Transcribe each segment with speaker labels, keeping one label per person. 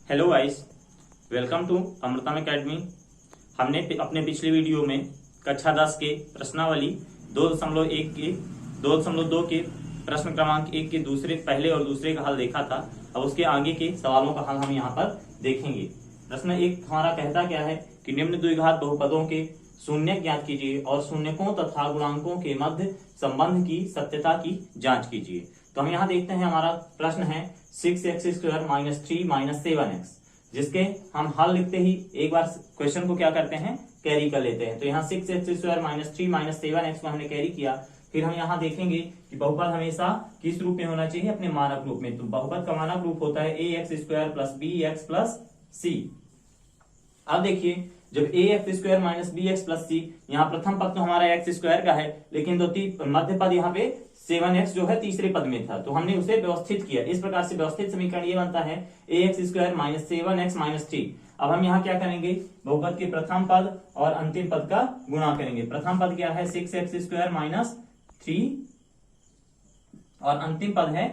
Speaker 1: Hello guys, welcome to अमृतम academy. हमने अपने पिछले वीडियो में कक्षा 10 के प्रश्नावली 2.2 के प्रश्न क्रमांक 1 के पहले और दूसरे का हल देखा था। अब उसके आगे के सवालों का हल हम यहाँ पर देखेंगे। प्रश्न 1 हमारा कहता क्या है कि निम्न द्विघात बहुपदों के शून्य ज्ञात कीजिए और शून्यकों तथा गुणांकों के मध्य संबंध की सत्यता की जांच कीजिए। तो हम यहाँ देखते हैं, हमारा प्रश्न है 6x² - 3 - 7x, जिसके हम हल लिखते ही एक बार क्वेश्चन को क्या करते हैं, कैरी कर लेते हैं। तो यहाँ 6x² - 3 - 7x को हमने कैरी किया। फिर हम यहाँ देखेंगे कि बहुपद हमेशा किस रूप में होना चाहिए, अपने मानक रूप में। तो बहुपद का मानक रूप होता है ax² + bx + c। अब देखिए, जब ax² - bx + c, यहाँ प्रथम पद तो हमारा x² का है, लेकिन मध्य पद यहाँ पे 7x जो है तीसरे पद में था, तो हमने उसे व्यवस्थित किया। इस प्रकार से व्यवस्थित समीकरण ये बनता है ax² - 7x - 3। अब हम यहाँ क्या करेंगे, बहुपद के प्रथम पद और अंतिम पद का गुणा करेंगे। प्रथम पद क्या है 6x² - 3 और अंतिम पद है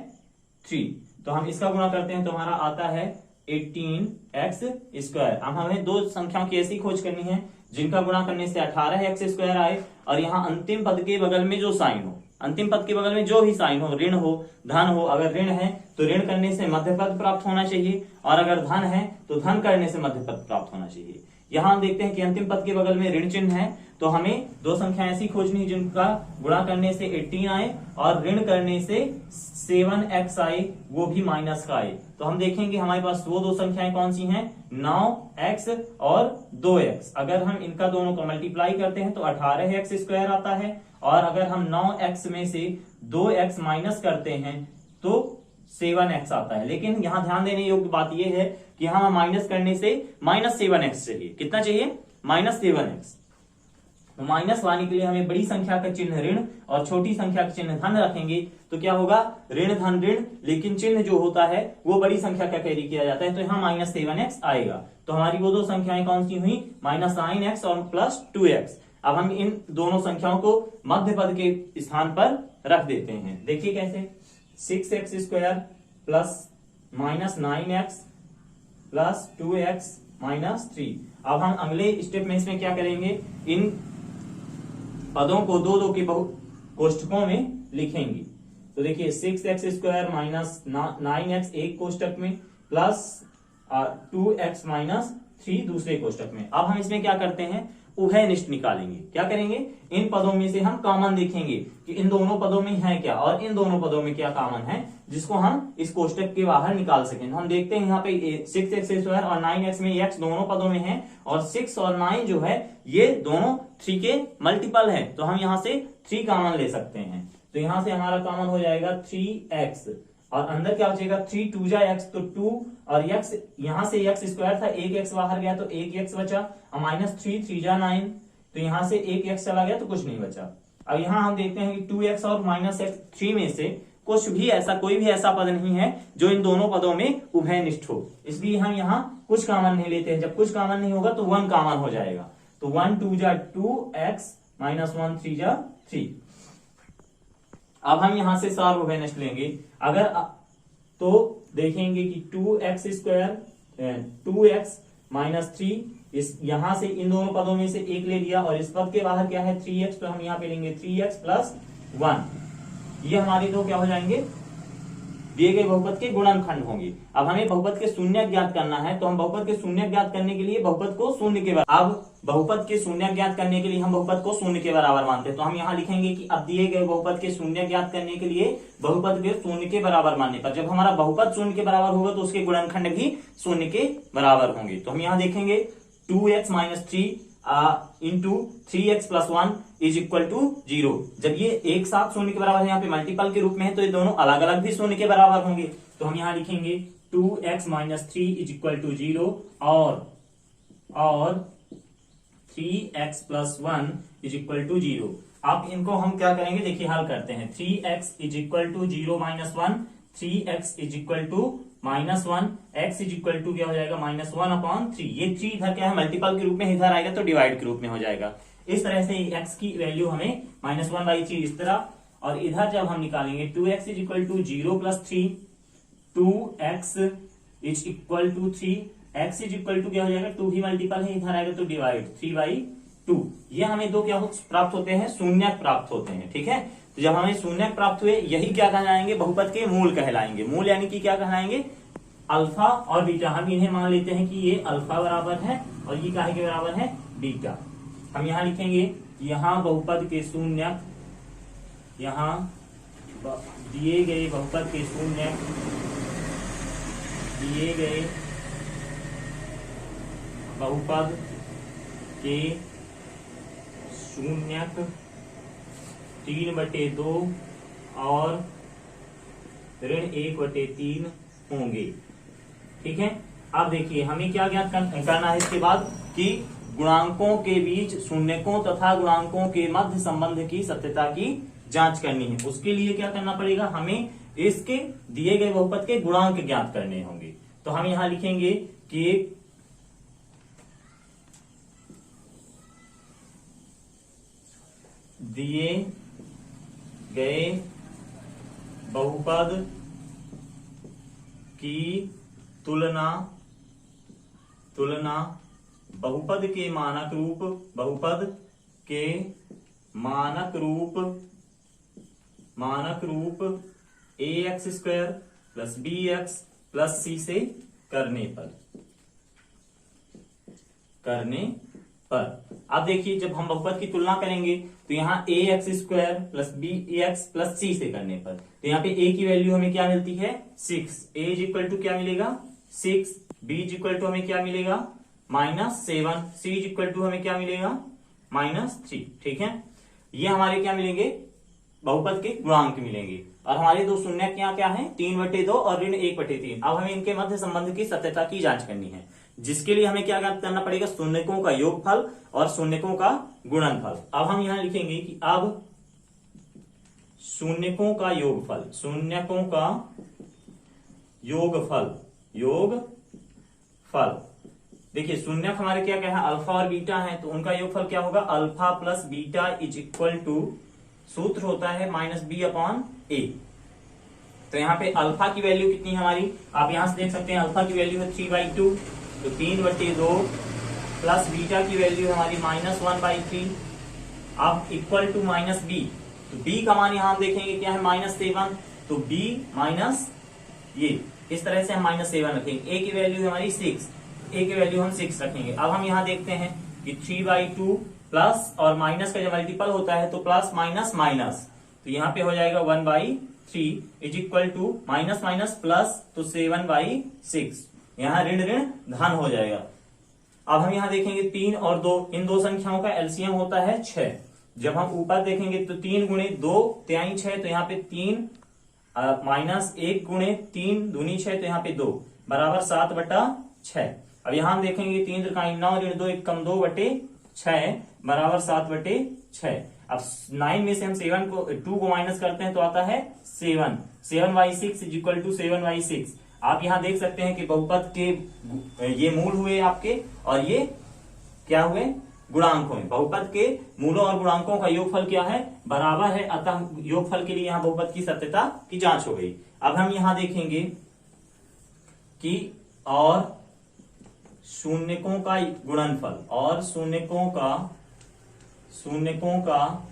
Speaker 1: 3, तो हम इसका गुणा करते हैं तो हमारा आता है 18x²। अब हमें दो संख्याओं की ऐसी खोज करनी है जिनका गुणा करने से 18x² आए और यहाँ अंतिम पद के बगल में जो साइन हो, अंतिम पद के बगल में जो भी साइन हो, ऋण हो, धन हो। अगर ऋण है तो ऋण करने से मध्य पद प्राप्त होना चाहिए, और अगर धन है तो धन करने से मध्य पद प्राप्त होना चाहिए। यहाँ हम देखते हैं कि अंतिम पद के बगल में ऋण चिन्ह है, तो हमें दो संख्या ऐसी खोजनी है जिनका गुणा करने से 18 आए और ऋण करने से 7x आए, वो भी माइनस का आए। तो हम देखेंगे हमारे पास वो दो संख्याएं कौन सी हैं, 9x और 2x। अगर हम इनका दोनों को मल्टीप्लाई करते हैं तो 18x² आता है, और अगर हम 9x में से 2x माइनस करते हैं तो 7x आता है। लेकिन यहाँ ध्यान देने योग्य बात यह है कि हम माइनस करने से -7x चाहिए। कितना चाहिए, -7x। तो माइनस लाने के लिए हमें बड़ी संख्या का चिन्ह ऋण और छोटी संख्या का चिन्ह धन रखेंगे, तो क्या होगा, ऋण धन ऋण, लेकिन चिन्ह जो होता है वो बड़ी संख्या का कैरी किया जाता है, तो यहाँ -7x आएगा। तो हमारी वो दो संख्याएं कौन सी हुई, -9x और +2x। अब हम इन दोनों संख्याओं को मध्य पद के स्थान पर रख देते हैं। देखिए कैसे, 6x² + -9x + 2x - 3। अब हम अगले स्टेप में इसमें क्या करेंगे, इन पदों को दो के कोष्ठकों में लिखेंगे। तो देखिए 6x² - 9x एक कोष्ठक में, प्लस 2x - 3 दूसरे कोष्ठक में। अब हम इसमें क्या करते हैं, उभयनिष्ठ निकालेंगे। क्या करेंगे, इन पदों में से हम कॉमन देखेंगे कि इन दोनों पदों में है क्या, और इन दोनों पदों में क्या कॉमन है, जिसको हम इस कोष्ठक के बाहर निकाल सकें। हम देखते हैं यहाँ पे 6x² और 9x में x दोनों पदों में है, और 6 और 9 जो है ये दोनों 3 के मल्टीपल है, तो हम यहाँ से 3 कॉमन ले सकते हैं। तो यहाँ से हमारा कॉमन हो जाएगा 3x, और अंदर क्या बचेगा, 3 2 जा x, तो 2 और x, यहां से x² था, एक x बाहर गया तो एक x बचा, और -3 3 जा 9, तो यहां से एक x चला गया तो कुछ नहीं बचा। अब यहां हम देखते हैं कि 2x और -3 में से कुछ भी ऐसा, कोई भी ऐसा पद नहीं है जो इन दोनों पदों में उभयनिष्ठ हो, इसलिए हम यहाँ कुछ कॉमन नहीं लेते हैं। जब कुछ कॉमन नहीं होगा तो 1 कॉमन हो जाएगा, तो 1 2 जा 2x -1 3 जा 3। अब हम यहां से सार्वभौमिक लेंगे, अगर तो देखेंगे कि 2x - 3, इस यहां से इन दोनों पदों में से एक ले लिया, और इस पद के बाहर क्या है 3x, तो हम यहाँ पे लेंगे 3x + 1। ये हमारे दो क्या हो जाएंगे, दिए गए बहुपद के गुणनखंड होंगे। अब हमें बहुपद के शून्य ज्ञात करना है, तो हम बहुपद के शून्य ज्ञात करने के लिए बहुपद को शून्य के बराबर, अब बहुपद के शून्य ज्ञात करने के लिए हम बहुपद को शून्य के बराबर मानते हैं। तो हम यहाँ लिखेंगे कि अब दिए गए बहुपद के शून्य ज्ञात करने के लिए बहुपद के शून्य के बराबर मानने पर, जब हमारा बहुपद शून्य के बराबर होगा तो उसके गुणनखंड भी शून्य के बराबर होंगे। तो हम यहाँ देखेंगे 2x - 3 इंटू 3x + 1 = 0। जब ये एक साथ शून्य के बराबर है, यहाँ पे मल्टीपल के रूप में है, तो ये दोनों अलग अलग भी शून्य के बराबर होंगे। तो हम यहाँ लिखेंगे 2x - 3 = 0 और 3x + 1 = 0। अब इनको हम क्या करेंगे, देखिए हल करते हैं। 3x = 0 - 1, 3x = -1, x क्या हो जाएगा, -1/3। ये 3 इधर क्या है, मल्टीपल के रूप में, इधर आएगा तो डिवाइड के रूप में हो जाएगा। इस तरह से x की वैल्यू हमें -1/3 इस तरह, और इधर जब हम निकालेंगे 2x = 0 + 3, 2x is equal to 3, x is equal to क्या हो जाएगा, 2 ही मल्टीपल है, इधर आएगा तो डिवाइड 3/2। ये हमें दो क्या प्राप्त होते हैं, शून्यक प्राप्त होते हैं। ठीक है, तो जब हमें शून्यक प्राप्त हुए यही क्या कहलाएंगे, बहुपद के मूल कहलाएंगे। मूल यानी कि क्या कहलाएंगे, अल्फा और बीटा। हम इन्हें मान लेते हैं कि ये अल्फा बराबर है और ये काहे के बराबर है, बीटा। हम यहाँ लिखेंगे यहाँ बहुपद के शून्यक, यहाँ दिए गए बहुपद के शून्यक, दिए गए बहुपद के शून्यक 3/2 और ऋण 1/3 होंगे। ठीक है, अब देखिए हमें क्या ज्ञात करना है इसके बाद कि गुणांकों के बीच शून्यकों तथा गुणांकों के मध्य संबंध की सत्यता की जांच करनी है। उसके लिए क्या करना पड़ेगा, हमें इसके दिए गए बहुपद के गुणांक ज्ञात करने होंगे। तो हम यहां लिखेंगे कि दिए गए बहुपद की तुलना बहुपद के मानक रूप, बहुपद के मानक रूप ax² + bx + c से करने पर अब देखिए जब हम बहुपद की तुलना करेंगे तो यहाँ ax² + bx + c से करने पर, तो यहाँ पे a की वैल्यू हमें क्या मिलती है, 6। a इज इक्वल टू क्या मिलेगा, 6। b इज इक्वल टू हमें क्या मिलेगा, -7। c इज इक्वल टू हमें क्या मिलेगा, -3। ठीक है, ये हमारे क्या मिलेंगे, बहुपद के गुणांक मिलेंगे। और हमारे दो शून्यक यहाँ क्या है, 3/2 और ऋण 1/3। अब हमें इनके मध्य संबंध की सत्यता की जांच करनी है, जिसके लिए हमें क्या करना पड़ेगा, शून्यकों का योगफल और शून्यकों का गुणनफल। अब हम यहां लिखेंगे कि अब शून्यकों का योगफल, शून्यकों का योगफल देखिए शून्यक हमारे क्या है, अल्फा और बीटा है, तो उनका योगफल क्या होगा, alpha + beta is equal to, सूत्र होता है -b/a। तो यहाँ पे अल्फा की वैल्यू कितनी है हमारी, आप यहां से देख सकते हैं, अल्फा की वैल्यू है 3/2, तो 3/2 प्लस बीटा की वैल्यू हमारी -1/3। अब इक्वल टू -b, तो b का मान यहां हम देखेंगे क्या है, -7, तो b माइनस ये इस तरह से हम -7 रखेंगे। a की वैल्यू हमारी 6, a की वैल्यू हम 6 रखेंगे। अब हम यहाँ देखते हैं कि 3/2 प्लस और माइनस का जब मल्टीपल होता है तो प्लस माइनस माइनस, तो यहाँ पे हो जाएगा 1/3 is equal to minus plus, तो 7/6। यहाँ ऋण धन हो जाएगा। अब हम यहाँ देखेंगे 3 और 2, इन दो संख्याओं का एलसीएम होता है 6। जब हम ऊपर देखेंगे तो 3 × 2 = 6, तो यहाँ पे 3 -1 × 3 दूनी 6, तो यहाँ पे 2 बराबर 7/6। अब यहाँ हम देखेंगे 3 × 9 ऋण 2 = 2/6 बराबर 7/6। अब 9 में से हम 2 को माइनस करते हैं तो आता है 7। 7/6 इज इक्वल टू 7/6। आप यहाँ देख सकते हैं कि बहुपद के ये मूल हुए आपके और ये क्या हुए, गुणांक हुए। बहुपद के मूलों और गुणांकों का योगफल क्या है, बराबर है, अतः योगफल के लिए यहाँ बहुपद की सत्यता की जांच हो गई। अब हम यहाँ देखेंगे कि और शून्यकों का गुणनफल, और शून्यकों का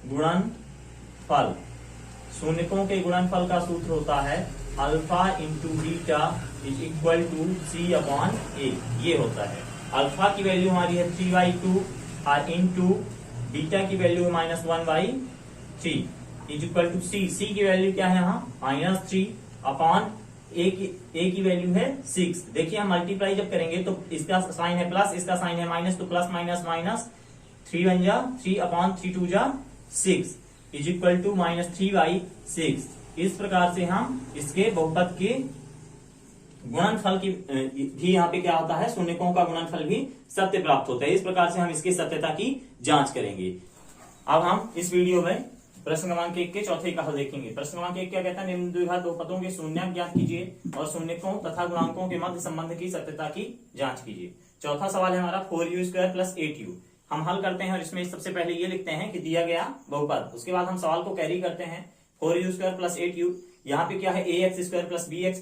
Speaker 1: गुणनफल, शून्यकों के गुणनफल का सूत्र होता है alpha into beta is equal to c/a। ये होता है, अल्फा की वैल्यू हमारी है 3/2 और इंटू बीटा की वैल्यू है -1/3 इज इक्वल टू c की वैल्यू क्या है यहाँ, -3 a की वैल्यू है 6। देखिए हम मल्टीप्लाई जब करेंगे तो इसका साइन है प्लस, इसका साइन है माइनस, तो प्लस माइनस माइनस 3 1 जा 3/3 2 जा 6 इज इक्वल टू -3/6। इस प्रकार से हम इसके बहुपद के गुणनफल की भी यहाँ पे क्या होता है, शून्यकों का गुणनफल भी सत्य प्राप्त होता है। इस प्रकार से हम इसकी सत्यता की जांच करेंगे। अब हम इस वीडियो में प्रश्न क्रमांक 1 के चौथे का हल देखेंगे। प्रश्न क्रमांक 1 क्या कहता है, निम्न द्विघात बहुपदों के शून्यक ज्ञात कीजिए और शून्यकों तथा गुणांकों के मध्य संबंध की सत्यता की जांच कीजिए। चौथा सवाल है हमारा 4u² + 8u। हम हल करते हैं और इसमें सबसे पहले ये लिखते हैं कि दिया गया बहुपद, उसके बाद हम सवाल को कैरी करते हैं। 4u² + 8u यहाँ पे क्या है, a x square plus b x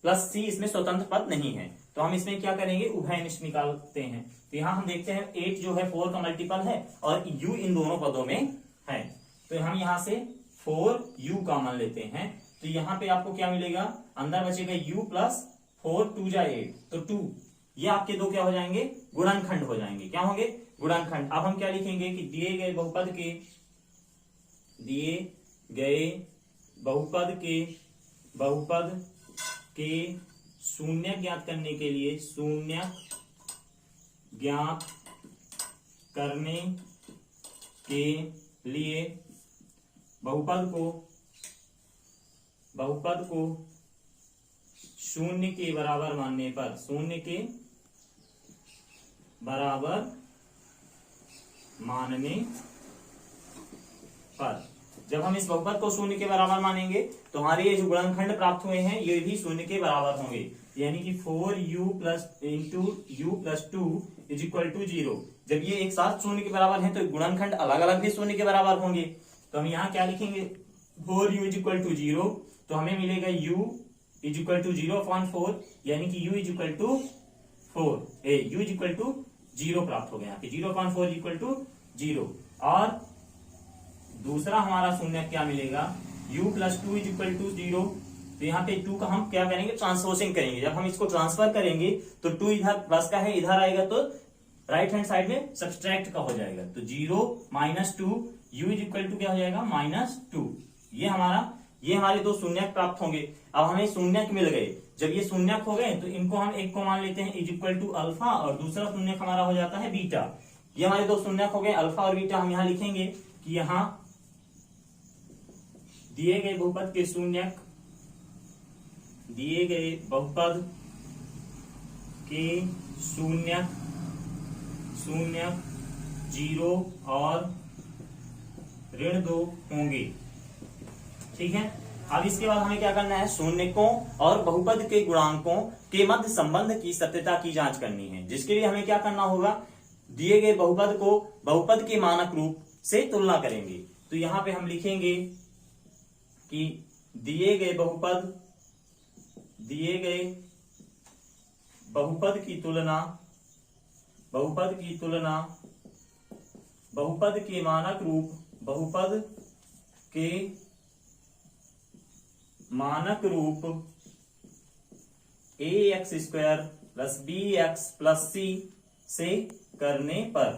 Speaker 1: plus c इसमें स्वतंत्र पद नहीं है, तो हम इसमें क्या करेंगे, उभयनिष्ठ निकालते हैं। तो यहाँ हम देखते हैं 8 जो है 4 का मल्टीपल है और u इन दोनों पदों में है, तो हम यहाँ से 4u कॉमन लेते हैं। तो यहाँ पे आपको क्या मिलेगा, अंदर बचेगा u प्लस 4 2 जा 8, तो 2 ये आपके दो क्या हो जाएंगे, गुणनखंड हो जाएंगे। क्या होंगे, गुणनखंड। अब हम क्या लिखेंगे कि दिए गए बहुपद के शून्य ज्ञात करने के लिए बहुपद को शून्य के बराबर मानने पर, जब हम इस बहुपद को शून्य के बराबर मानेंगे तो हमारे ये जो गुणनखंड प्राप्त हुए हैं ये भी शून्य के बराबर होंगे, यानी कि 4u plus into u plus 2 is equal to 0। जब ये एक साथ शून्य के बराबर हैं तो गुणनखंड अलग अलग भी शून्य के बराबर होंगे। तो हम यहाँ क्या लिखेंगे, 4u इज इक्वल टू 0, तो हमें मिलेगा u इज इक्वल टू 0/4, यानी कि u इज इक्वल टू 0 प्राप्त हो गया, 0/4 इक्वल टू 0। और दूसरा हमारा शून्य क्या मिलेगा, u plus 2 is equal to 0। तो यहाँ पे 2 का हम क्या करेंगे, ट्रांसपोजिंग करेंगे। जब हम इसको ट्रांसफर करेंगे तो 2 इधर प्लस का है, इधर आएगा तो राइट हैंड साइड में सब्सट्रैक्ट का हो जाएगा, तो 0 - 2 u इज इक्वल टू क्या हो जाएगा, -2। ये हमारे दो शून्यक प्राप्त होंगे। अब हमें शून्यक मिल गए, जब ये शून्यक हो गए तो इनको हम एक को मान लेते हैं इज इक्वल टू अल्फा, और दूसरा शून्यक हमारा हो जाता है बीटा। ये हमारे दो शून्यक हो गए अल्फा और बीटा। हम यहाँ लिखेंगे कि यहाँ दिए गए बहुपद के शून्यक, शून्यक 0 और -2 होंगे। ठीक है, अब इसके बाद हमें क्या करना है, शून्यकों और बहुपद के गुणांकों के मध्य संबंध की सत्यता की जांच करनी है, जिसके लिए हमें क्या करना होगा, दिए गए बहुपद को बहुपद के मानक रूप से तुलना करेंगे। तो यहां पे हम लिखेंगे कि दिए गए बहुपद की तुलना बहुपद के मानक रूप ax square plus bx plus c से करने पर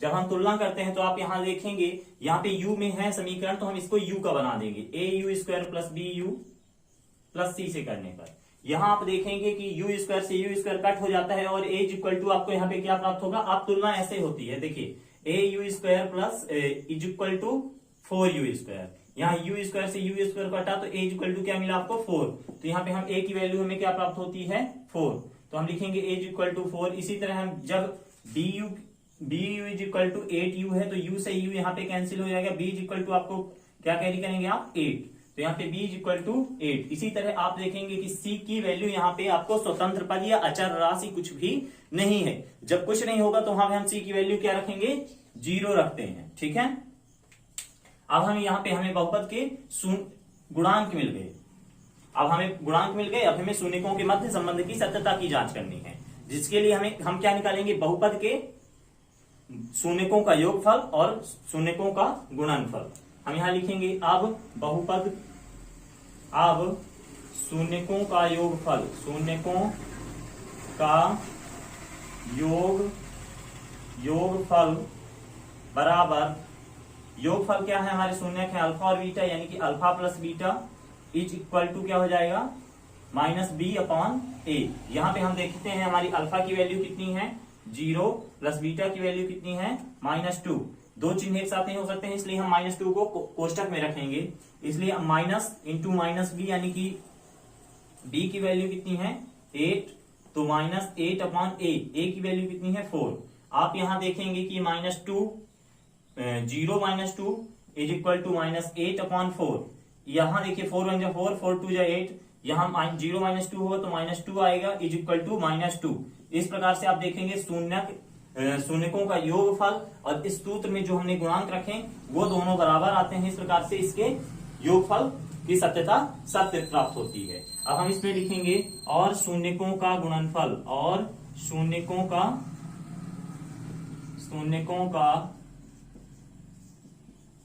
Speaker 1: जब हम तुलना करते हैं तो आप यहां देखेंगे, यहां पे u में है समीकरण, तो हम इसको u का बना देंगे, au square plus bu plus c से करने पर। यहां आप देखेंगे कि u स्क्वायर से u स्क्वायर कट हो जाता है और a इज इक्वल टू आपको यहाँ पे क्या प्राप्त होगा, आप तुलना ऐसे होती है, देखिए au square plus is equal to 4u square, यहाँ u स्क्वायर से u स्क्वायर कटा तो a इज इक्वल टू क्या मिला आपको 4, तो यहाँ पे हम a की वैल्यू हमें क्या प्राप्त होती है 4, तो हम लिखेंगे a इज इक्वल टू 4। इसी तरह हम जब bu is equal to 8u है तो u से u यहाँ पे कैंसिल हो जाएगा, b इज इक्वल टू आपको क्या कैरी करेंगे आप 8, तो यहाँ पे b इज इक्वल टू 8। इसी तरह आप देखेंगे कि c की वैल्यू यहाँ पे आपको स्वतंत्र पद या अचर राशि कुछ भी नहीं है। जब कुछ नहीं होगा तो वहां पे हम c की वैल्यू क्या रखेंगे, 0 रखते हैं। ठीक है, अब हम यहाँ पे हमें बहुपद के गुणांक मिल गए, अब हमें शून्यकों के मध्य संबंध की सत्यता की जांच करनी है, जिसके लिए हम क्या निकालेंगे, बहुपद के शून्यकों का योगफल और शून्यकों का गुणनफल। हम यहाँ लिखेंगे अब शून्यकों का योगफल बराबर, योगफल क्या है, हमारे शून्यक है अल्फा और बीटा, यानी कि alpha plus beta is equal to क्या हो जाएगा, -b/a। यहाँ पे हम देखते हैं हमारी अल्फा की वैल्यू कितनी है 0 प्लस बीटा की वैल्यू कितनी है -2। दो चिन्ह एक साथ नहीं हो सकते हैं, इसलिए हम -2 को कोष्टक में रखेंगे, इसलिए माइनस इंटू -b, यानी कि b की वैल्यू कितनी है 8, तो -8/a, a की वैल्यू कितनी है 4। आप यहाँ देखेंगे कि -2 इज इक्वल टू -8/4, यहाँ देखिए 4 1 4 4 2 8, यहाँ 0 -2 होगा तो -2 आएगा इज इक्वल टू -2। इस प्रकार से आप देखेंगे शून्यक शून्यकों का योगफल और इस सूत्र में जो हमने गुणांक रखे वो दोनों बराबर आते हैं। इस प्रकार से इसके योगफल की सत्यता सत्य प्राप्त होती है। अब हम इसमें लिखेंगे और शून्यकों का गुणनफल, और शून्यकों का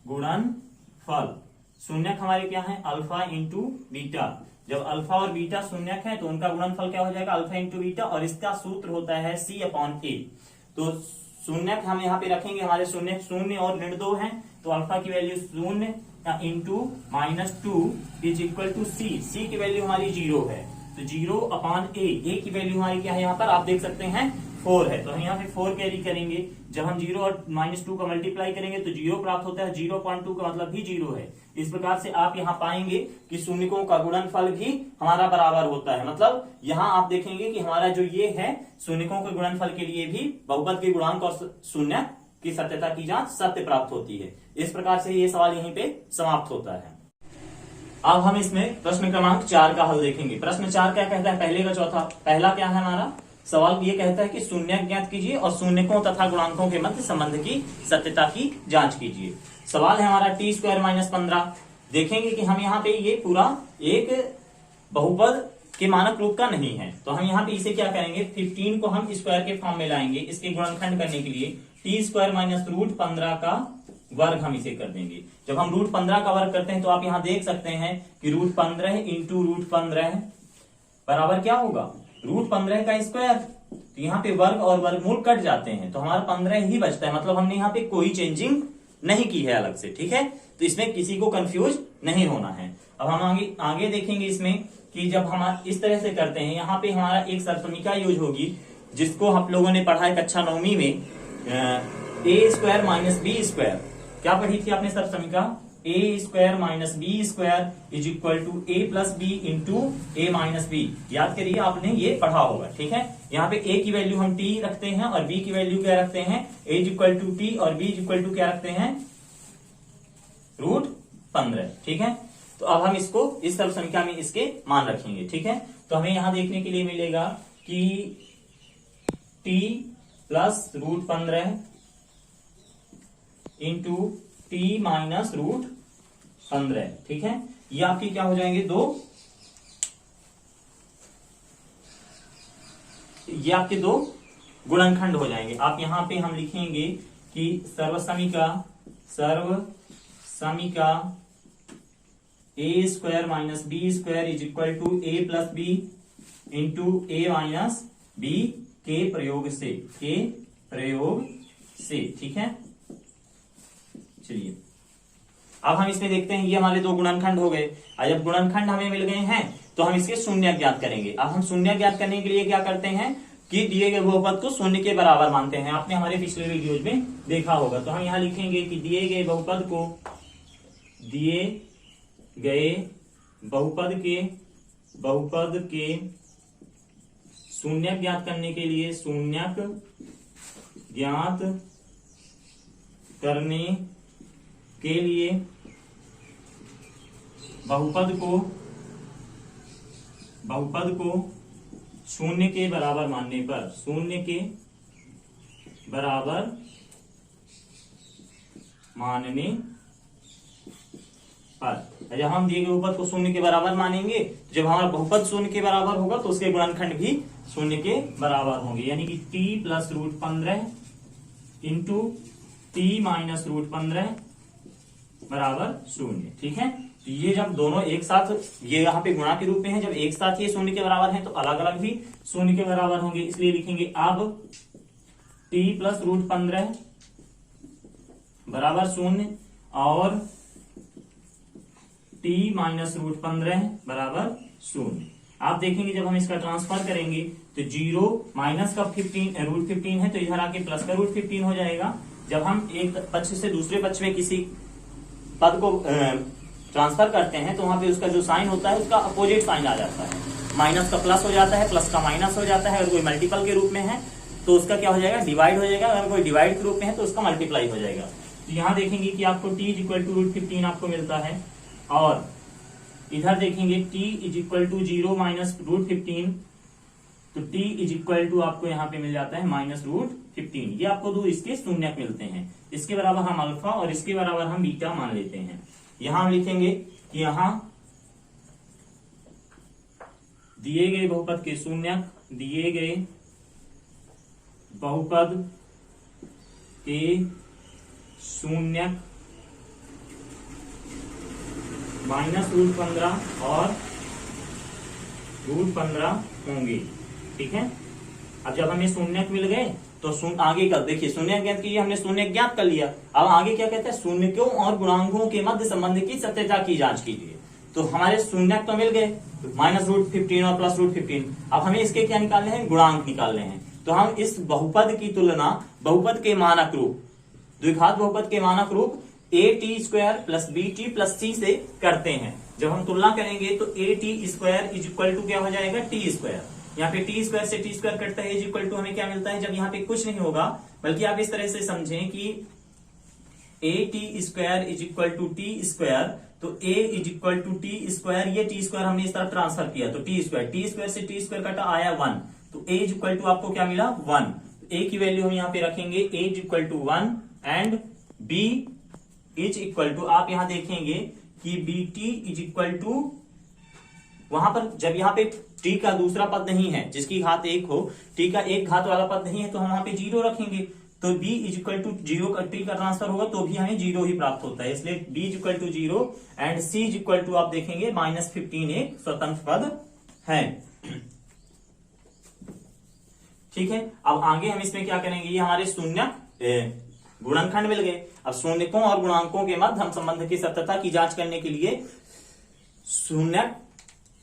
Speaker 1: गुणनफल। शून्यक हमारे क्या है, अल्फा इंटू बीटा। जब अल्फा और बीटा शून्यक है तो उनका गुणनफल क्या हो जाएगा, अल्फा इंटू बीटा, और इसका सूत्र होता है C/A। तो शून्यक हम यहाँ पे रखेंगे, हमारे शून्य और ऋण 2 है, तो अल्फा की value 0 into -2 is equal to C की वैल्यू हमारी 0 है, तो 0/A। A की वैल्यू हमारी क्या है, यहाँ पर आप देख सकते हैं 4 है, तो हम यहाँ पे 4 कैरी करेंगे। जब हम 0 और -2 का मल्टीप्लाई करेंगे तो 0 प्राप्त होता है, 0.2 का मतलब भी 0 है। इस प्रकार से आप यहाँ पाएंगे कि शून्यकों का गुणनफल भी हमारा बराबर होता है। मतलब यहाँ आप देखेंगे कि हमारा जो ये है शून्यकों के गुणनफल के लिए भी बहुपद के गुणांक और शून्य की सत्यता की जांच सत्य प्राप्त होती है। इस प्रकार से ये सवाल यहीं पे समाप्त होता है। अब हम इसमें प्रश्न क्रमांक 4 का हल देखेंगे। प्रश्न 4 क्या कहता है, पहले का चौथा। पहला क्या है हमारा सवाल, ये कहता है कि शून्यक ज्ञात कीजिए और शून्यकों तथा गुणांकों के मध्य संबंध की सत्यता की जांच कीजिए। सवाल है हमारा t² - 15। देखेंगे कि हम यहाँ पे ये पूरा एक बहुपद के मानक रूप का नहीं है, तो हम यहाँ पे इसे क्या करेंगे, 15 को हम स्क्वायर के फॉर्म में लाएंगे। इसके गुणनखंड करने के लिए t² - √15 का वर्ग हम इसे कर देंगे। जब हम √15 का वर्ग करते हैं तो आप यहाँ देख सकते हैं कि √15 इंटू √15 बराबर क्या होगा, √15 का स्क्वायर। तो यहाँ पे वर्ग और वर्गमूल कट जाते हैं, तो हमारा 15 ही बचता है। मतलब हमने यहाँ पे कोई चेंजिंग नहीं की है अलग से, ठीक है। तो इसमें किसी को कंफ्यूज नहीं होना है। अब हम आगे देखेंगे इसमें कि जब हम इस तरह से करते हैं, यहाँ पे हमारा एक सरसमीका यूज होगी जिसको हम लोगों ने पढ़ा है कक्षा 9वीं में, a² - b²। क्या पढ़ी थी आपने सरसमीका, a² - b² is equal to a + b into a - b। याद करिए, आपने ये पढ़ा होगा, ठीक है। यहाँ पे a की वैल्यू हम t रखते हैं और b की वैल्यू क्या रखते हैं, a is equal to t और b इज इक्वल टू क्या रखते हैं, √15, ठीक है। तो अब हम इसको इस सरसमीका में इसके मान रखेंगे, ठीक है। तो हमें यहाँ देखने के लिए मिलेगा कि t + √15 इंटू t - √15, ठीक है। ये आपकी क्या हो जाएंगे, ये आपके दो गुणनखंड हो जाएंगे। आप यहाँ पे हम लिखेंगे कि सर्वसमीका a² - b² is equal to a + b into a - b के प्रयोग से, ठीक है। चलिए अब हम इसमें देखते हैं, ये हमारे दो गुणनखंड हो गए। और जब गुणनखंड हमें मिल गए हैं तो हम इसके शून्य ज्ञात करेंगे। अब हम शून्य ज्ञात करने के लिए क्या करते हैं कि दिए गए बहुपद को शून्य के बराबर मानते हैं। आपने हमारे पिछले वीडियोज में देखा होगा। तो हम यहाँ लिखेंगे कि दिए गए बहुपद के शून्यक ज्ञात करने के लिए, शून्यक ज्ञात करने के लिए बहुपद को शून्य के बराबर मानने पर, जब हम दिए गए बहुपद को शून्य के बराबर मानेंगे, जब हमारा बहुपद शून्य के बराबर होगा तो उसके गुणनखंड भी शून्य के बराबर होंगे। यानी कि t + √15 इंटू t - √15 बराबर 0, ठीक है। तो ये जब दोनों एक साथ, ये यहाँ पे गुणा के रूप में है, जब एक साथ ये शून्य के बराबर है तो अलग अलग भी शून्य के बराबर होंगे। इसलिए लिखेंगे अब t + √15 बराबर 0 और t - √15 बराबर 0। आप देखेंगे जब हम इसका ट्रांसफर करेंगे तो 0 माइनस का √15 है तो इधर आके प्लस का √15 हो जाएगा। जब हम एक पक्ष से दूसरे पक्ष में किसी पद को ट्रांसफर करते हैं तो वहां पे उसका जो साइन होता है उसका अपोजिट साइन आ जाता है। माइनस का प्लस हो जाता है, प्लस का माइनस हो जाता है। अगर कोई मल्टीपल के रूप में है तो उसका क्या हो जाएगा, डिवाइड हो जाएगा। अगर कोई डिवाइड के रूप में है तो उसका मल्टीप्लाई हो जाएगा। तो यहाँ देखेंगे कि आपको t = √15 आपको मिलता है और इधर देखेंगे t = 0 - √15 तो t इज इक्वल टू आपको यहाँ पे मिल जाता है -√15। ये आपको दो इसके शून्यक मिलते हैं। इसके बराबर हम अल्फा और इसके बराबर हम बीटा मान लेते हैं। यहां हम लिखेंगे कि यहां दिए गए बहुपद के शून्यक, दिए गए बहुपद के शून्यक -√15 और √15 होंगे। ठीक है, अब जब हमें शून्यक मिल गए तो आगे का देखिए, शून्यक ज्ञात कीजिए, हमने शून्यक ज्ञात कर लिया। अब आगे क्या कहते हैं, शून्यकों और गुणांकों के मध्य संबंध की सत्यता की जांच कीजिए। तो हमारे शून्यक तो मिल गए, -√15 और +√15। अब हमें इसके क्या निकालने हैं, गुणांक निकालने हैं। तो हम इस बहुपद की तुलना बहुपद के मानक रूप, द्विघात बहुपद के मानक रूप at² + bt + c से करते हैं। जब हम तुलना करेंगे तो at² इज इक्वल टू क्या हो जाएगा, t²। यहाँ पे t² से t² कटता है, इज इक्वल टू हमें क्या मिलता है, जब यहाँ पे कुछ नहीं होगा, बल्कि आप इस तरह से समझें कि at² is equal to t², तो a is equal to t², ये t² हमने इस तरफ ट्रांसफर किया, तो t² से t² कटा, आया 1, तो a इज इक्वल टू आपको क्या मिला, 1। a की वैल्यू हम यहाँ पे रखेंगे, a is equal to 1 and b is equal to, आप यहां देखेंगे कि bt इज इक्वल टू, वहां पर जब यहाँ पे t का दूसरा पद नहीं है जिसकी घात 1 हो, t का एक घात वाला पद नहीं है, तो हम वहां पे 0 रखेंगे। तो b इज इक्वल टू 0 का t का ट्रांसफर होगा तो भी हमें 0 ही प्राप्त होता है, इसलिए b is equal to 0 and c is equal to आप देखेंगे -15 एक स्वतंत्र पद है। ठीक है, अब आगे हम इसमें क्या करेंगे, ये हमारे शून्यक गुणनखंड मिल गए। अब शून्यकों और गुणांकों के मध्य हम संबंध की सत्यता की जांच करने के लिए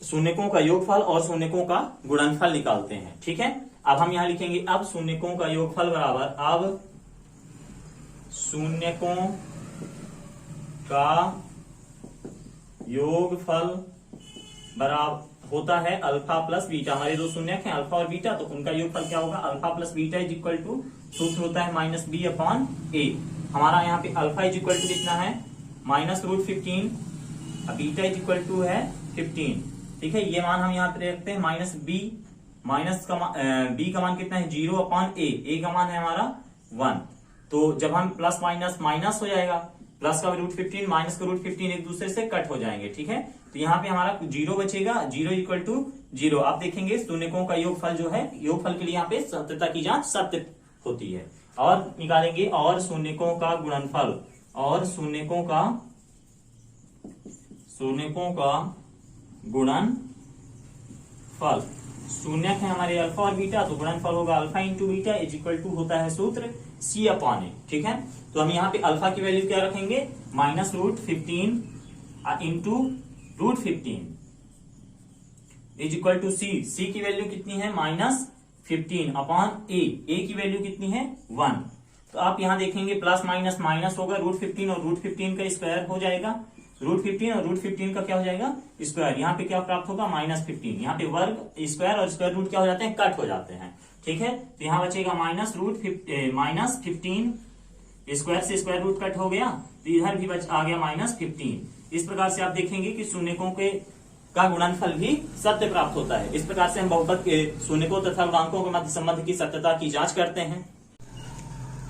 Speaker 1: शून्यकों का योगफल और शून्यकों का गुणनफल निकालते हैं। ठीक है, अब हम यहां लिखेंगे, अब शून्यकों का योगफल बराबर, अब शून्यकों का योगफल बराबर होता है अल्फा प्लस बीटा। हमारे दो शून्यक हैं अल्फा और बीटा, तो उनका योगफल क्या होगा, alpha plus beta is equal to, सूत्र होता है -b/a। हमारा यहाँ पे अल्फा इज इक्वल टू कितना है, -√15, बीटा इज इक्वल टू है 15। ठीक है, ये मान हम यहाँ पे रखते हैं -b, b का मान कितना है, 0/a, a का मान है हमारा 1। तो जब हम प्लस माइनस माइनस हो जाएगा, प्लस का √15 माइनस का √15 एक दूसरे से कट हो जाएंगे। ठीक है, तो यहाँ पे हमारा 0 बचेगा, 0 इक्वल टू 0। आप देखेंगे शून्यकों का योगफल जो है, योगफल के लिए यहाँ पे सत्यता की जांच सत्य होती है। और निकालेंगे और शून्यकों का गुणनफल, और शून्यकों का गुणनफल। शून्यक है हमारे अल्फा और बीटा, तो गुणनफल होगा alpha into beta is equal to होता है सूत्र c/a। ठीक है, तो हम यहाँ पे अल्फा की वैल्यू क्या रखेंगे, -√15 into √15 is equal to c। c की वैल्यू कितनी है, -15/a। a की वैल्यू कितनी है, 1। तो आप यहां देखेंगे प्लस माइनस माइनस होगा, √15 और √15 का स्क्वायर हो जाएगा, √15 और √15 का क्या हो जाएगा, स्क्वायर। यहाँ पे क्या प्राप्त होगा, -15। यहाँ पे वर्ग, स्क्वायर और स्क्वायर रूट क्या हो जाते हैं, कट हो जाते हैं। ठीक है, तो यहाँ बचेगा -15, स्क्वायर से स्क्वायर रूट कट हो गया, तो इधर भी आ गया -15। इस प्रकार से आप देखेंगे कि शून्यकों के का गुणनफल भी सत्य प्राप्त होता है। इस प्रकार से हम बहुपद के शून्यकों तथा गुणांकों के मध्य संबंध की सत्यता की जांच करते हैं।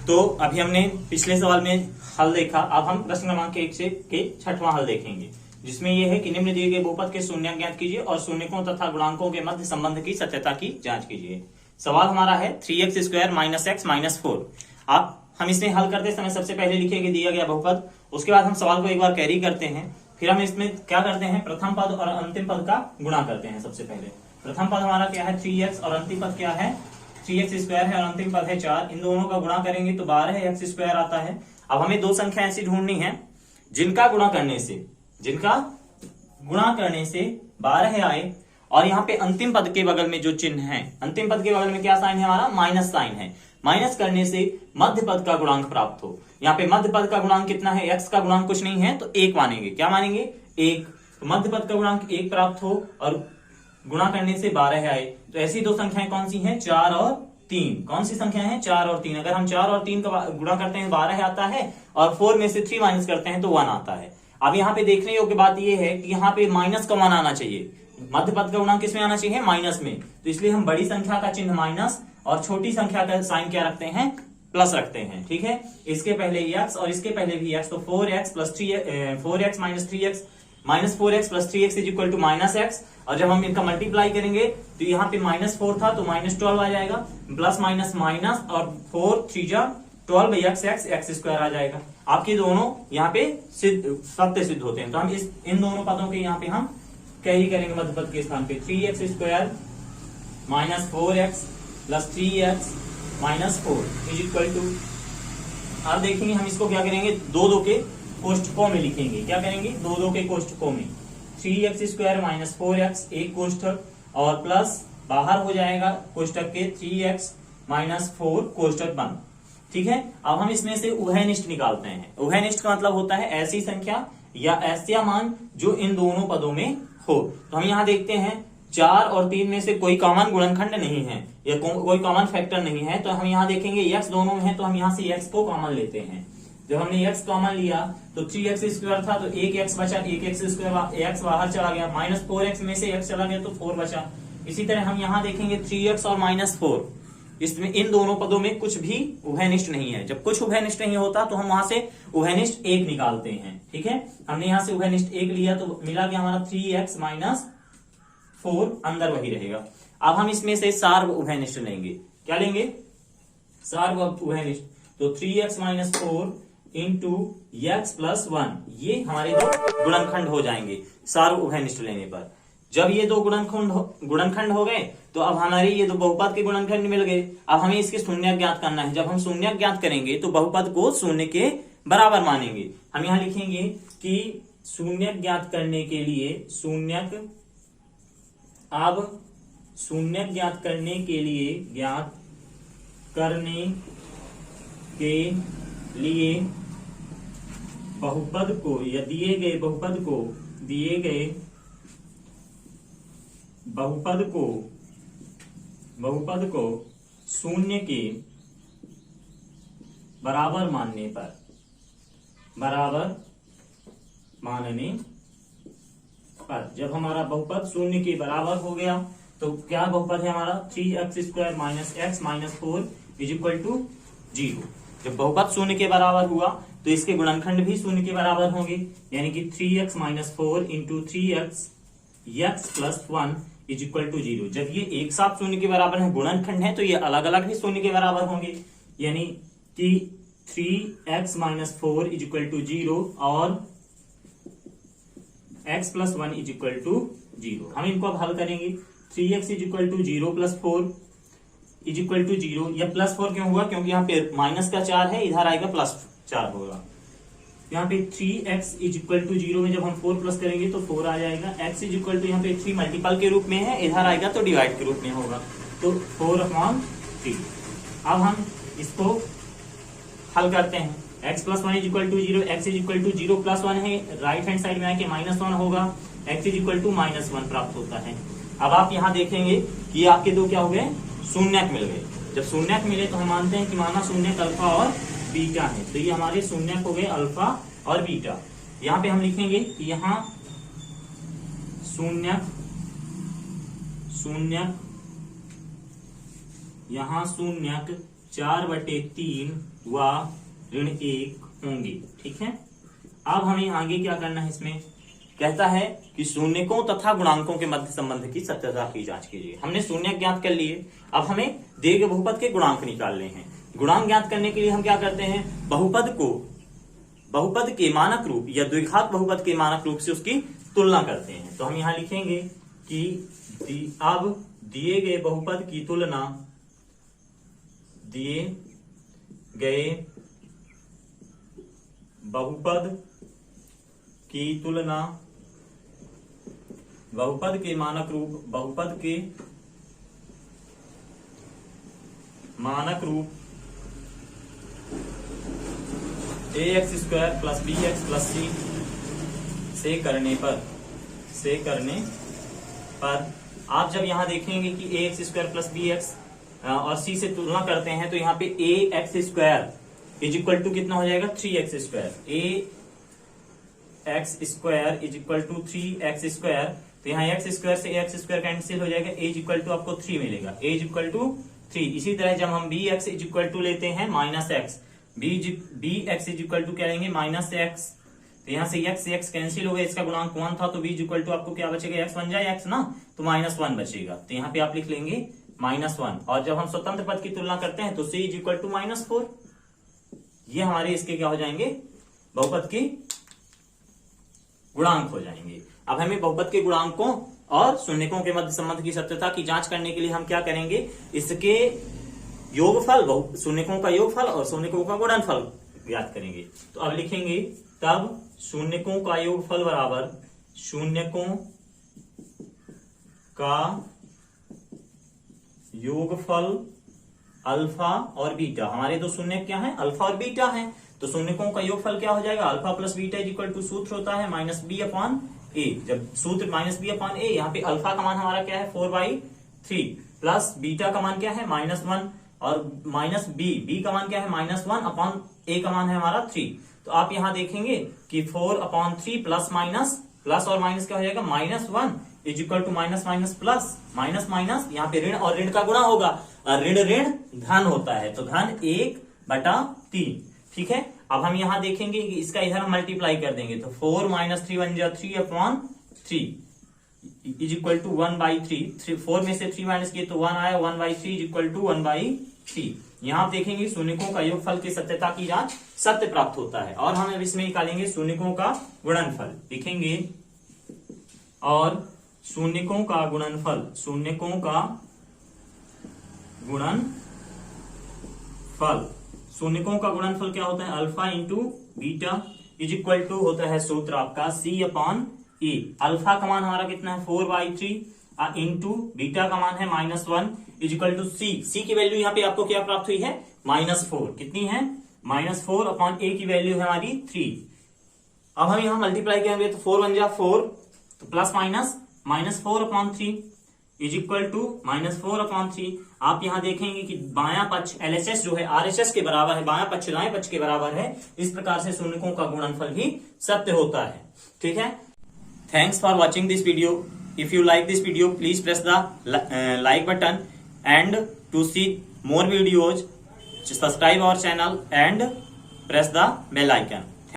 Speaker 1: तो अभी हमने पिछले सवाल में हल देखा, अब हम प्रश्न क्रमांक 1 से के 6वां हल देखेंगे, जिसमें यह है कि निम्न दिए गए बहुपद के शून्यक ज्ञात कीजिए और शून्यकों तथा गुणांकों के मध्य संबंध की सत्यता की जांच कीजिए। सवाल हमारा है 3x² - x - 4। हम इसमें हल करते समय सबसे पहले लिखेंगे दिया गया बहुपद, उसके बाद हम सवाल को एक बार कैरी करते हैं, फिर हम इसमें क्या करते हैं, प्रथम पद और अंतिम पद का गुणा करते हैं। सबसे पहले प्रथम पद हमारा क्या है, 3x, और अंतिम पद क्या है, 3x² है, और अंतिम पद है 4। इन दोनों का गुणा करेंगे तो 12x² आता है। अब हमें दो संख्या ऐसी ढूंढनी है जिनका गुणा करने से 12 आए, और यहाँ पे अंतिम पद के बगल में जो चिन्ह है, अंतिम पद के बगल में क्या साइन है हमारा, माइनस साइन है। माइनस करने से मध्य पद का गुणांक प्राप्त हो। यहाँ पे मध्य पद का गुणांक कितना है, x का गुणांक कुछ नहीं है तो 1 मानेंगे। क्या मानेंगे, 1। तो मध्य पद का गुणांक 1 प्राप्त हो और गुणा करने से 12 आए, तो ऐसी दो संख्याएं कौन सी हैं, 4 और 3। कौन सी संख्या है, 4 और 3। अगर हम 4 और 3 का गुणा करते हैं 12 आता है, और 4 में से 3 माइनस करते हैं तो 1 आता है। अब यहाँ पे देखने योग्य बात यह है कि यहाँ पे माइनस का मान आना चाहिए, मध्य पद का गुणांक किसमें आना चाहिए, माइनस में। तो इसलिए हम बड़ी संख्या का चिन्ह माइनस और छोटी संख्या का साइन क्या रखते हैं, प्लस रखते हैं। ठीक है, इसके पहले x और इसके पहले भी x, तो 4x plus 4x minus 3x minus 4x plus 3x is equal to minus x। और जब हम इनका मल्टीप्लाई करेंगे तो यहाँ पे -4 था तो -12 आ जाएगा, प्लस माइनस माइनस और 4 3 जा 12 x स्क्वायर आ जाएगा। आपके दोनों यहाँ पे सत्य सिद्ध होते हैं। तो हम इन दोनों पदों के यहाँ पे हम कैरी करेंगे मध्य पद के स्थान पे 3x square minus 4x plus 3x minus 4 is equal to, आप देखेंगे हम इसको क्या करेंगे, दो के कोष्ठकों में लिखेंगे। क्या करेंगे, दो के कोष्ठकों में 3x स्क्वायर माइनस 4x एक कोष्ठक और प्लस बाहर हो जाएगा कोष्ठक के 3x माइनस 4 कोष्ठक बंद। ठीक है, अब हम इसमें से उभयनिष्ठ निकालते हैं। उभयनिष्ठ का मतलब होता है ऐसी संख्या या ऐसा मान जो इन दोनों पदों में हो। तो हम यहाँ देखते हैं 4 और 3 में से कोई कॉमन गुणनखंड नहीं है या कोई कॉमन फैक्टर नहीं है। तो हम यहाँ देखेंगे x दोनों में है तो हम यहाँ से x को कॉमन लेते हैं। जब हमने x कॉमन लिया तो 3x स्क्वायर था तो एक x बचा, एक x स्क्वायर x बाहर चला गया, माइनस 4x में से x चला गया तो 4 बचा। इसी तरह हम यहाँ देखेंगे 3x और -4, इसमें इन दोनों पदों में कुछ भी उभयनिष्ठ नहीं है। जब कुछ उभयनिष्ठ नहीं होता तो हम वहां से उभयनिष्ठ 1 निकालते हैं। ठीक है, हमने यहाँ से उभयनिष्ठ 1 लिया तो मिला क्या हमारा 3x माइनस 4 अंदर वही रहेगा। अब हम इसमें से सार्व उभयनिष्ठ लेंगे। क्या लेंगे, सार्व उभयनिष्ठ। तो 3x minus 4 into x plus 1, ये हमारे दो गुणनखंड हो जाएंगे सार्व उभयनिष्ठ लेने पर। जब ये दो गुणनखंड हो गए तो अब हमारे ये दो बहुपद के गुणनखंड मिल गए। अब हमें इसके शून्य ज्ञात करना है। जब हम शून्य ज्ञात करेंगे तो बहुपद को शून्य के बराबर मानेंगे। हम यहाँ लिखेंगे कि शून्य ज्ञात करने के लिए शून्य ज्ञात करने के लिए बहुपद को या दिए गए बहुपद को शून्य के बराबर मानने पर जब हमारा बहुपद शून्य के बराबर हो गया तो क्या बहुपद है हमारा 3x square minus x minus 4 is equal to 0। जब बहुपद शून्य के बराबर हुआ तो इसके गुणनखंड भी शून्य के बराबर होंगे, यानी कि 3x minus 4 into 3x x plus 1 is equal to 0। जब ये एक साथ शून्य के बराबर है, गुणनखंड है, तो ये अलग अलग भी शून्य के बराबर होंगे, यानी कि 3x minus 4 is equal to 0 और x plus 1 is equal to 0। हम इनको अब हल करेंगे। 3x is equal to 0 plus 4 is equal to 0। यह प्लस 4 क्यों हुआ, क्योंकि यहाँ पे माइनस का 4 है, इधर आएगा प्लस 4 होगा। यहाँ पे 3x इज इक्वल टू 0 में जब हम 4 प्लस करेंगे तो 4 आ जाएगा। x इज इक्वल टू यहाँ पे 3 मल्टीपल के रूप में है, इधर आएगा तो डिवाइड के रूप में होगा, तो 4/3। अब हम इसको हल करते हैं। x plus 1 is equal to 0, x is equal to 0 plus 1 है, राइट हैंड साइड में आके -1 होगा, x इज इक्वल टू -1 प्राप्त होता है। अब आप यहाँ देखेंगे कि आपके दो क्या हो गए, शून्यक मिल गए। जब शून्यक मिले तो हम मानते हैं कि माना शून्यक अल्फा और बीटा है, तो ये हमारे शून्यक हो गए अल्फा और बीटा। यहाँ पे हम लिखेंगे कि यहाँ शून्यक यहाँ शून्यक 4/3 व ऋण 1 होंगे। ठीक है, अब हमें आगे क्या करना है, इसमें कहता है कि शून्यकों तथा गुणांकों के मध्य संबंध की सत्यता की जांच कीजिए। हमने शून्य ज्ञात कर लिए, अब हमें दिए गए बहुपद के गुणांक निकालने हैं। गुणांक ज्ञात करने के लिए हम क्या करते हैं, बहुपद के मानक रूप या द्विघात बहुपद के मानक रूप से उसकी तुलना करते हैं। तो हम यहाँ लिखेंगे कि अब दिए गए बहुपद की तुलना बहुपद के मानक रूप ax square plus bx plus c से करने पर आप जब यहाँ देखेंगे कि ax स्क्वायर प्लस bx और c से तुलना करते हैं तो यहाँ पे ax square is equal to कितना हो जाएगा, 3x square. X square is equal to 3x², तो यहाँ एक्स स्क्वायर से एक्स स्क्वायर कैंसिल हो जाएगा, ए इज इक्वल टू आपको 3 मिलेगा, ए इज इक्वल टू 3। इसी तरह जब हम b x is equal to लेते हैं minus x, b x is equal to क्या लेंगे माइनस एक्स, तो यहाँ से एक्स से एक्स कैंसिल हो गया, इसका गुणांक 1 था, तो बी इज इक्वल टू आपको क्या बचेगा, एक्स बन जाए एक्स ना, तो -1 बचेगा, तो यहाँ पे आप लिख लेंगे -1। और जब हम स्वतंत्र पद की तुलना करते हैं तो c इज इक्वल टू -4, ये हमारे इसके क्या हो जाएंगे, बहुपद के गुणांक हो जाएंगे। अब हमें बहुपद के गुणांकों और शून्यकों के मध्य संबंध की सत्यता की जांच करने के लिए हम क्या करेंगे, इसके योगफल, शून्यकों का योगफल और शून्यकों का गुणनफल ज्ञात करेंगे। तो अब लिखेंगे तब शून्यकों का योगफल बराबर शून्यकों का योगफल अल्फा और बीटा। हमारे दो शून्य क्या है, अल्फा और बीटा है, तो शून्यकों का योगफल क्या हो जाएगा, alpha plus beta is equal to सूत्र होता है -b/a। जब सूत्र -b/a, यहाँ पे अल्फा का मान हमारा क्या है 4/3 प्लस बीटा का मान क्या है -1 और -b का मान क्या है -1/a का मान है हमारा 3। तो आप यहां देखेंगे कि 4/3 प्लस और माइनस क्या हो जाएगा -1 is equal to minus plus minus, यहाँ पे ऋण और ऋण का गुणा होगा, ऋण ऋण धन होता है, तो धन 1/3। ठीक है, अब हम यहां देखेंगे कि इसका इधर हम मल्टीप्लाई कर देंगे, तो 4 - 3 बन जाए 3/3 इज इक्वल टू 1/3। 4 में से 3 माइनस किए तो 1 आया, 1/3 इज इक्वल टू 1/3। यहां आप देखेंगे शून्यकों का योगफल की सत्यता की जांच सत्य प्राप्त होता है। और हम अब इसमें निकालेंगे शून्यकों का गुणनफल, लिखेंगे और शून्यकों का गुणनफल, शून्यकों का गुणनफल, शून्यकों का गुणनफल क्या होता है, alpha into beta is equal to होता है सूत्र आपका c/a। अल्फा का मान हमारा कितना है 4/3 इंटू बीटा का मान है -1 इज इक्वल टू सी की वैल्यू यहाँ पे आपको क्या प्राप्त हुई है -4। कितनी है, -4/a की वैल्यू है हमारी 3। अब हम यहाँ मल्टीप्लाई करेंगे तो 4 बन जाए 4, तो प्लस -4/3 इज इक्वल टू -4/3। आप यहां देखेंगे कि बायां पक्ष LHS जो है RHS के बराबर है, बायां पक्ष दाएं पक्ष के बराबर है। इस प्रकार से शून्यकों का गुणनफल भी सत्य होता है। ठीक है, thanks for watching this video. If you like this video please press the like button, and to see more videos subscribe our channel and press the bell icon.